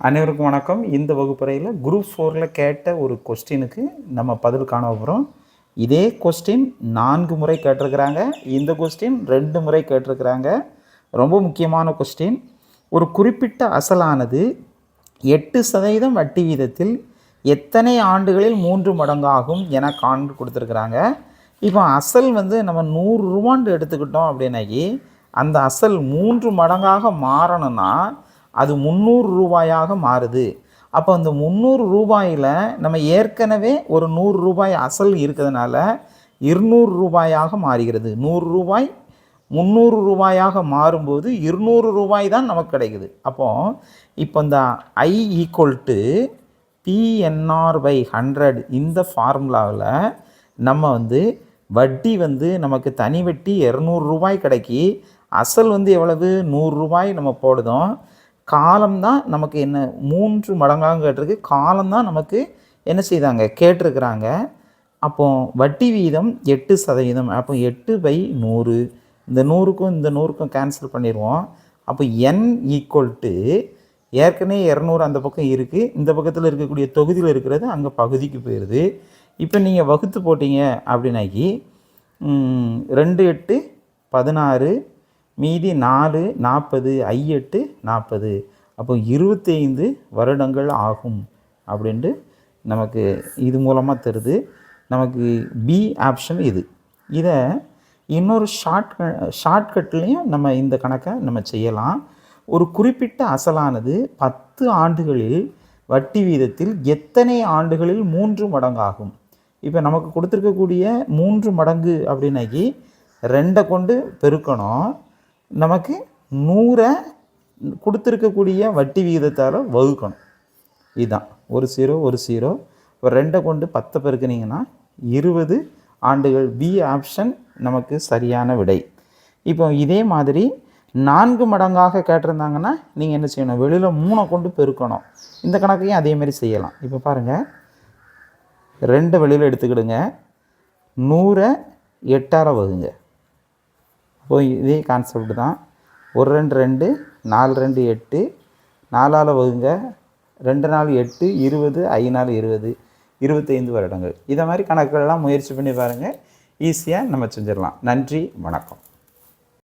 அனைவருக்கும் வணக்கம். இந்த வகுப்பறையில் குரூப் 4ல் கேட்ட ஒரு கொஸ்டினுக்கு நம்ம பதில் காண போகிறோம். இதே கொஸ்டின் 4 முறை கேட்டிருக்கிறாங்க. இந்த கொஸ்டின் 2 முறை கேட்டிருக்கிறாங்க. ரொம்ப முக்கியமான கொஸ்டின். ஒரு குறிப்பிட்ட அசலானது 8% வட்டி வீதத்தில் எத்தனை ஆண்டுகளில் 3 மடங்காகும் என காண்பு கொடுத்துருக்குறாங்க. இப்போ அசல் நம்ம 100 ரூபான்னு எடுத்துக்கிட்டோம் அப்படின்னாக்கி அந்த அசல் 3 மடங்காக மாறணும்னா அது 300 ரூபாயாக மாறுது. அப்போ அந்த 300 ரூபாயில் நம்ம ஏற்கனவே ஒரு 100 ரூபாய் அசல் இருக்கிறதுனால 200 ரூபாயாக மாறுகிறது. 100 ரூபாய் 300 ரூபாயாக மாறும்போது 200 ரூபாய் தான் நமக்கு கிடைக்குது. இப்போ இந்த I = PNR/100 இந்த ஃபார்முலாவில் நம்ம வட்டி நமக்கு தனி வட்டி 200 ரூபாய் கிடைக்கி, அசல் எவ்வளவு 100 ரூபாய் நம்ம போடுதோம். காலம்தான் நமக்கு என்ன 3 மடங்காக கேட்டிருக்கு. காலம்தான் நமக்கு என்ன செய்தாங்க கேட்டிருக்கிறாங்க. அப்போது வட்டி வீதம் 8%. அப்போ 8/100 இந்த 100க்கும் இந்த 100க்கும் கேன்சல் பண்ணிடுவோம். அப்போ N = ஏற்கனவே 200 அந்த பக்கம் இருக்குது, இந்த பக்கத்தில் இருக்கக்கூடிய தொகுதியில் இருக்கிறது அங்கே பகுதிக்கு போயிடுது. இப்போ நீங்கள் வகுத்து போட்டிங்க அப்படின்னாக்கி 2 8 16 மீதி 4 40 I8 40. அப்போ 25 வருடங்கள் ஆகும் அப்படின்ட்டு நமக்கு இது மூலமாக தருது. நமக்கு பி ஆப்ஷன் இது. இதை இன்னொரு ஷார்ட்கட்லேயும் நம்ம இந்த கணக்கை நம்ம செய்யலாம். ஒரு குறிப்பிட்ட அசலானது 10 ஆண்டுகளில் வட்டி வீதத்தில் எத்தனை ஆண்டுகளில் 3 மடங்காகும்? இப்போ நமக்கு கொடுத்துருக்கக்கூடிய 3 மடங்கு அப்படின்னாக்கி 2 கொண்டு பெருக்கணும். நமக்கு 100 கொடுத்துருக்கக்கூடிய வட்டி விகிதத்தால் வகுக்கணும். இதுதான் ஒரு 0. இப்போ 2 கொண்டு 10 பெருக்கினீங்கன்னா 20 ஆண்டுகள். பி ஆப்ஷன் நமக்கு சரியான விடை. இப்போ இதே மாதிரி 4 மடங்காக கேட்டிருந்தாங்கன்னா நீங்கள் என்ன செய்யணும், வெளியில் 3 கொண்டு பெருக்கணும். இந்த கணக்கையும் அதேமாரி செய்யலாம். இப்போ பாருங்கள், 2 வெளியில் எடுத்துக்கிடுங்க, 100 8ஆல் வகுங்க. இப்போ இதே கான்செப்ட் தான். 1 2 2 4 2 8 4ஆல் வகுங்க, 2 4 8 20 5 4 20 25 வருடங்கள். இதை மாதிரி கணக்குகளெல்லாம் முயற்சி பண்ணி பாருங்கள். ஈஸியாக நம்ம செஞ்சிடலாம். நன்றி, வணக்கம்.